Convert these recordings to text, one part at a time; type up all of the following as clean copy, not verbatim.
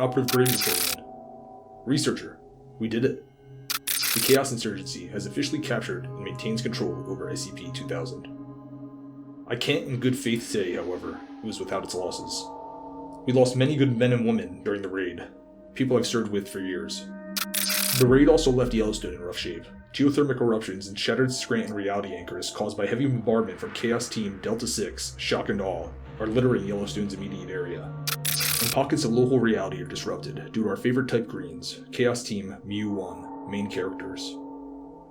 Operative Grade Report. Researcher, we did it. The Chaos Insurgency has officially captured and maintains control over SCP-2000. I can't in good faith say, however, it was without its losses. We lost many good men and women during the raid, people I've served with for years. The raid also left Yellowstone in rough shape. Geothermic eruptions and shattered Scranton reality anchors caused by heavy bombardment from Chaos Team Delta 6, Shock and Awe, are littering Yellowstone's immediate area. And pockets of local reality are disrupted due to our favorite type greens, Chaos Team Mu-1, main characters.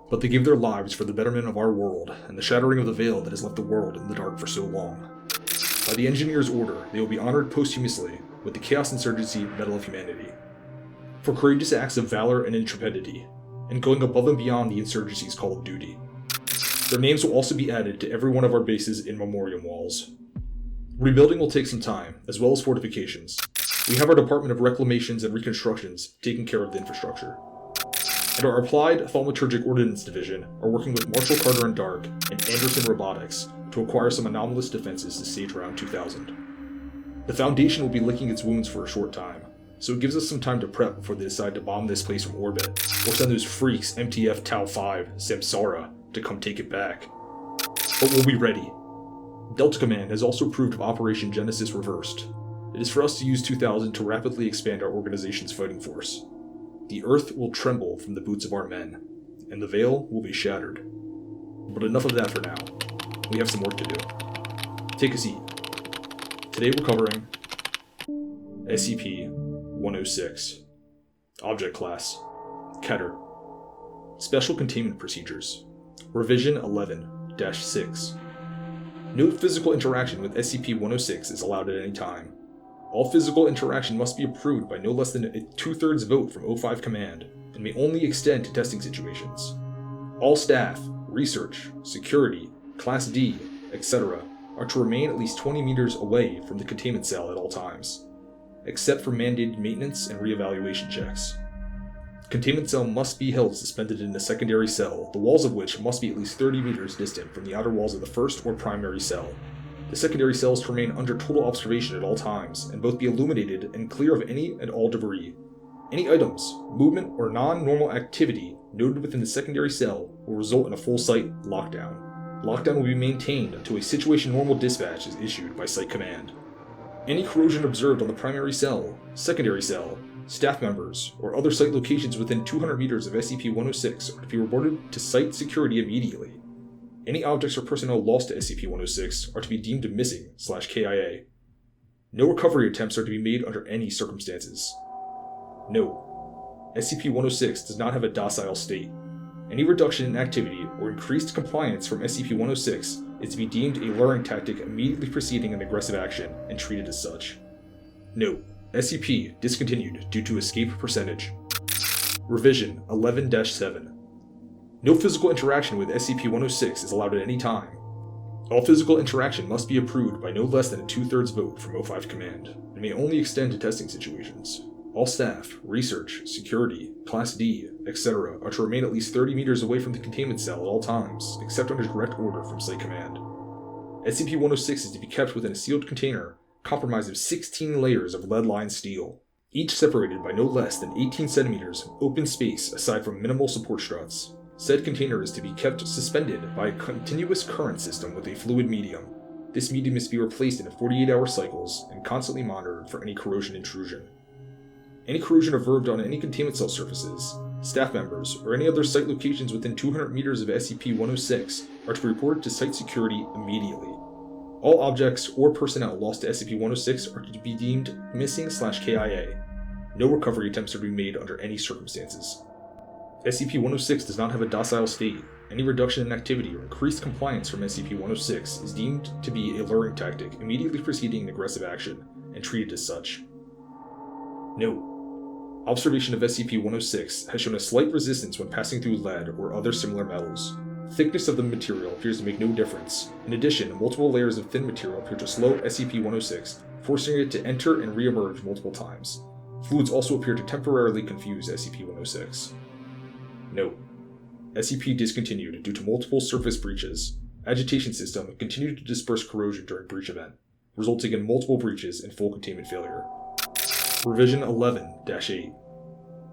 But they give their lives for the betterment of our world and the shattering of the veil that has left the world in the dark for so long. By the Engineer's order, they will be honored posthumously with the Chaos Insurgency Medal of Humanity for courageous acts of valor and intrepidity, and going above and beyond the Insurgency's call of duty. Their names will also be added to every one of our bases in memoriam walls. Rebuilding will take some time, as well as fortifications. We have our Department of Reclamations and Reconstructions taking care of the infrastructure. And our Applied Thaumaturgic Ordnance Division are working with Marshall Carter and Dark and Anderson Robotics to acquire some anomalous defenses to stage around 2000. The Foundation will be licking its wounds for a short time, so it gives us some time to prep before they decide to bomb this place from orbit, or send those freaks MTF Tau 5, Samsara, to come take it back. But we'll be ready. Delta Command has also approved of Operation Genesis Reversed. It is for us to use 2000 to rapidly expand our organization's fighting force. The Earth will tremble from the boots of our men, and the veil will be shattered. But enough of that for now. We have some work to do. Take a seat. Today we're covering SCP-106. Object Class Keter. Special Containment Procedures Revision 11-6. No physical interaction with SCP-106 is allowed at any time. All physical interaction must be approved by no less than a 2/3 vote from O5 Command, and may only extend to testing situations. All staff, research, security, Class D, etc. are to remain at least 20 meters away from the containment cell at all times, except for mandated maintenance and reevaluation checks. Containment cell must be held suspended in a secondary cell, the walls of which must be at least 30 meters distant from the outer walls of the first or primary cell. The secondary cells to remain under total observation at all times, and both be illuminated and clear of any and all debris. Any items, movement, or non-normal activity noted within the secondary cell will result in a full site lockdown. Lockdown will be maintained until a situation normal dispatch is issued by Site Command. Any corrosion observed on the primary cell, secondary cell, staff members, or other site locations within 200 meters of SCP-106 are to be reported to Site Security immediately. Any objects or personnel lost to SCP-106 are to be deemed missing/KIA. No recovery attempts are to be made under any circumstances. Note: SCP-106 does not have a docile state. Any reduction in activity or increased compliance from SCP-106 is to be deemed a luring tactic immediately preceding an aggressive action and treated as such. Note: SCP discontinued due to escape percentage. Revision 11-7. No physical interaction with SCP-106 is allowed at any time. All physical interaction must be approved by no less than a 2/3 vote from O5 Command, and may only extend to testing situations. All staff, research, security, Class D, etc. are to remain at least 30 meters away from the containment cell at all times, except under direct order from Site Command. SCP-106 is to be kept within a sealed container comprised of 16 layers of lead-lined steel, each separated by no less than 18 centimeters of open space aside from minimal support struts. Said container is to be kept suspended by a continuous current system with a fluid medium. This medium is to be replaced in 48-hour cycles and constantly monitored for any corrosion intrusion. Any corrosion observed on any containment cell surfaces, staff members, or any other site locations within 200 meters of SCP-106 are to be reported to Site Security immediately. All objects or personnel lost to SCP-106 are to be deemed missing/KIA. No recovery attempts are to be made under any circumstances. SCP-106 does not have a docile state. Any reduction in activity or increased compliance from SCP-106 is deemed to be a luring tactic immediately preceding an aggressive action, and treated as such. Note: observation of SCP-106 has shown a slight resistance when passing through lead or other similar metals. Thickness of the material appears to make no difference. In addition, multiple layers of thin material appear to slow SCP-106, forcing it to enter and re-emerge multiple times. Fluids also appear to temporarily confuse SCP-106. Note: SCP discontinued due to multiple surface breaches. Agitation system continued to disperse corrosion during breach event, resulting in multiple breaches and full containment failure. Revision 11-8.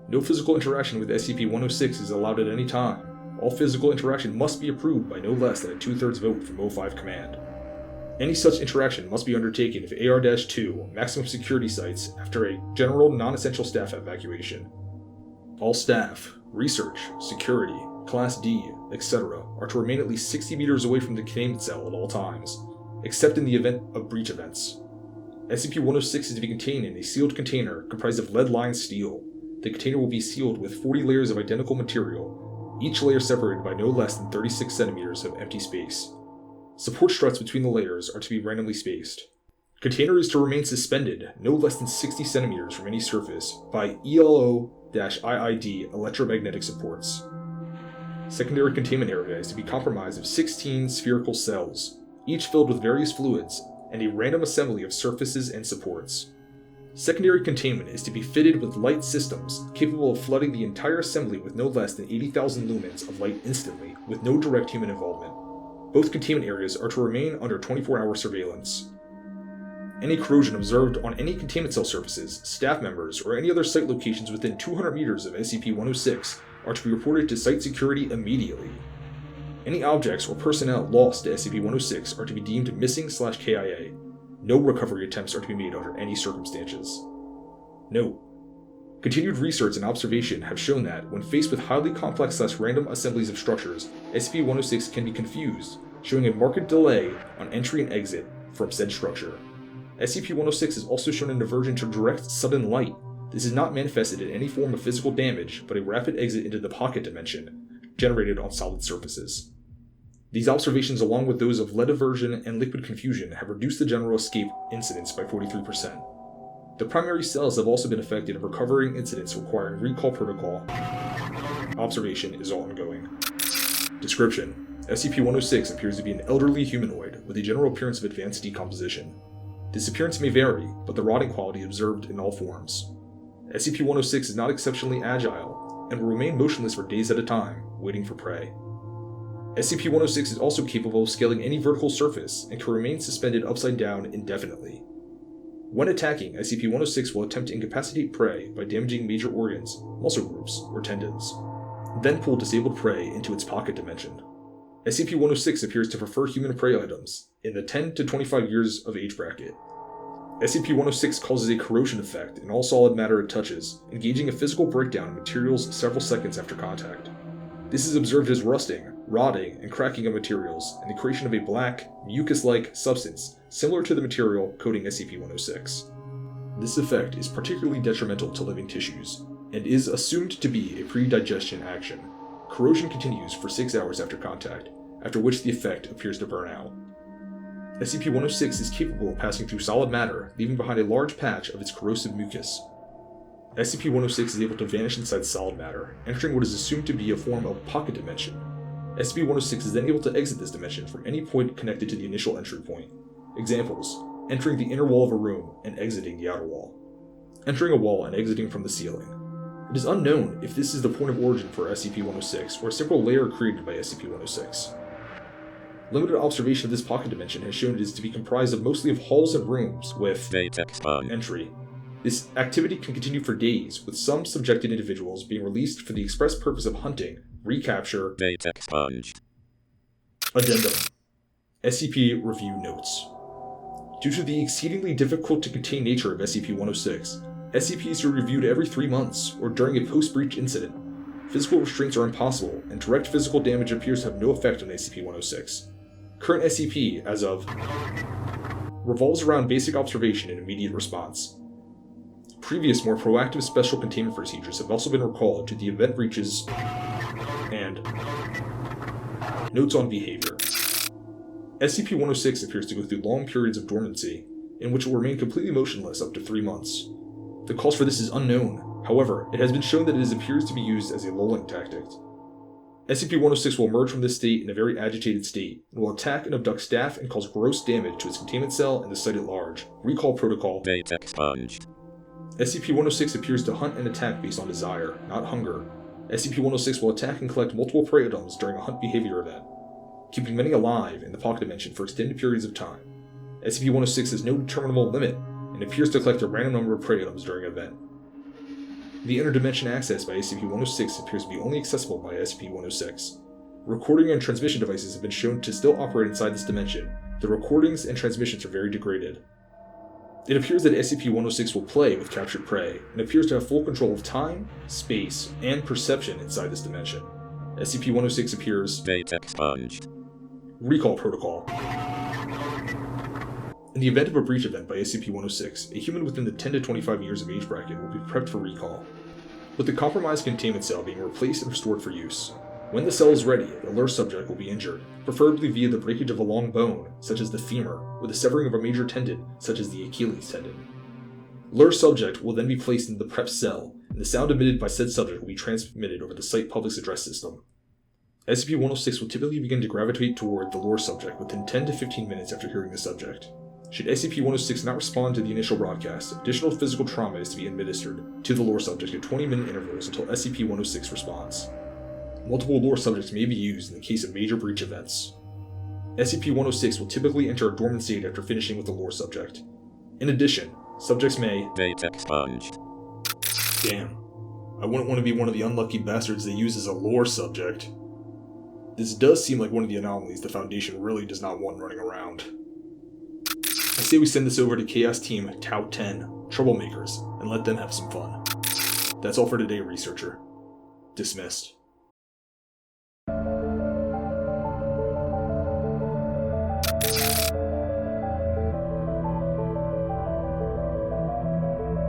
No physical interaction with SCP-106 is allowed at any time. All physical interaction must be approved by no less than a 2/3 vote from O5 Command. Any such interaction must be undertaken if AR-2 maximum security sites after a general non-essential staff evacuation. All staff, research, security, Class D, etc. are to remain at least 60 meters away from the containment cell at all times, except in the event of breach events. SCP-106 is to be contained in a sealed container comprised of lead-lined steel. The container will be sealed with 40 layers of identical material, each layer separated by no less than 36 centimeters of empty space. Support struts between the layers are to be randomly spaced. Container is to remain suspended no less than 60 centimeters from any surface by ELO-IID electromagnetic supports. Secondary containment area is to be comprised of 16 spherical cells, each filled with various fluids, and a random assembly of surfaces and supports. Secondary containment is to be fitted with light systems capable of flooding the entire assembly with no less than 80,000 lumens of light instantly, with no direct human involvement. Both containment areas are to remain under 24-hour surveillance. Any corrosion observed on any containment cell surfaces, staff members, or any other site locations within 200 meters of SCP-106 are to be reported to site security immediately. Any objects or personnel lost to SCP-106 are to be deemed missing/KIA. No recovery attempts are to be made under any circumstances. Note: continued research and observation have shown that, when faced with highly complex/random assemblies of structures, SCP-106 can be confused, showing a marked delay on entry and exit from said structure. SCP-106 is also shown an aversion to direct sudden light. This is not manifested in any form of physical damage, but a rapid exit into the pocket dimension, generated on solid surfaces. These observations, along with those of lead aversion and liquid confusion, have reduced the general escape incidence by 43%. The primary cells have also been affected in recovering incidents requiring recall protocol. Observation is ongoing. Description: SCP-106 appears to be an elderly humanoid with a general appearance of advanced decomposition. This appearance may vary, but the rotting quality observed in all forms. SCP-106 is not exceptionally agile, and will remain motionless for days at a time, waiting for prey. SCP-106 is also capable of scaling any vertical surface, and can remain suspended upside down indefinitely. When attacking, SCP-106 will attempt to incapacitate prey by damaging major organs, muscle groups, or tendons, then pull disabled prey into its pocket dimension. SCP-106 appears to prefer human prey items in the 10 to 25 years of age bracket. SCP-106 causes a corrosion effect in all solid matter it touches, engaging a physical breakdown of materials several seconds after contact. This is observed as rusting, rotting, and cracking of materials, and the creation of a black, mucus-like substance similar to the material coating SCP-106. This effect is particularly detrimental to living tissues, and is assumed to be a pre-digestion action. Corrosion continues for 6 hours after contact, after which the effect appears to burn out. SCP-106 is capable of passing through solid matter, leaving behind a large patch of its corrosive mucus. SCP-106 is able to vanish inside solid matter, entering what is assumed to be a form of pocket dimension. SCP-106 is then able to exit this dimension from any point connected to the initial entry point. Examples: entering the inner wall of a room and exiting the outer wall. Entering a wall and exiting from the ceiling. It is unknown if this is the point of origin for SCP-106 or a simple layer created by SCP-106. Limited observation of this pocket dimension has shown it is to be comprised of mostly of halls and rooms with entry. This activity can continue for days, with some subjected individuals being released for the express purpose of hunting, recapture, data expunged. Addendum. SCP Review Notes. Due to the exceedingly difficult to contain nature of SCP-106, SCPs are reviewed every 3 months, or during a post-breach incident. Physical restraints are impossible, and direct physical damage appears to have no effect on SCP-106. Current SCP, as of, revolves around basic observation and immediate response. Previous, more proactive special containment procedures have also been recalled to the event breaches and notes on behavior. SCP-106 appears to go through long periods of dormancy, in which it will remain completely motionless up to 3 months. The cause for this is unknown. However, it has been shown that it appears to be used as a lulling tactic. SCP-106 will emerge from this state in a very agitated state, and will attack and abduct staff and cause gross damage to its containment cell and the site at large. Recall protocol. Data expunged. SCP-106 appears to hunt and attack based on desire, not hunger. SCP-106 will attack and collect multiple prey items during a hunt behavior event, keeping many alive in the pocket dimension for extended periods of time. SCP-106 has no determinable limit, and and appears to collect a random number of prey items during an event. The interdimension accessed by SCP-106 appears to be only accessible by SCP-106. Recording and transmission devices have been shown to still operate inside this dimension. The recordings and transmissions are very degraded. It appears that SCP-106 will play with captured prey, and appears to have full control of time, space, and perception inside this dimension. SCP-106 appears Data expunged. Recall Protocol. In the event of a breach event by SCP-106, a human within the 10 to 25 years of age bracket will be prepped for recall, with the compromised containment cell being replaced and restored for use. When the cell is ready, the lure subject will be injured, preferably via the breakage of a long bone, such as the femur, or the severing of a major tendon, such as the Achilles tendon. Lure subject will then be placed into the prep cell, and the sound emitted by said subject will be transmitted over the site public's address system. SCP-106 will typically begin to gravitate toward the lure subject within 10 to 15 minutes after hearing the subject. Should SCP-106 not respond to the initial broadcast, additional physical trauma is to be administered to the lure subject at 20-minute intervals until SCP-106 responds. Multiple lure subjects may be used in the case of major breach events. SCP-106 will typically enter a dormant state after finishing with the lure subject. In addition, subjects may Data expunged. Damn. I wouldn't want to be one of the unlucky bastards they use as a lure subject. This does seem like one of the anomalies the Foundation really does not want running around. I say we send this over to Chaos Team Tau 10, Troublemakers, and let them have some fun. That's all for today, Researcher. Dismissed.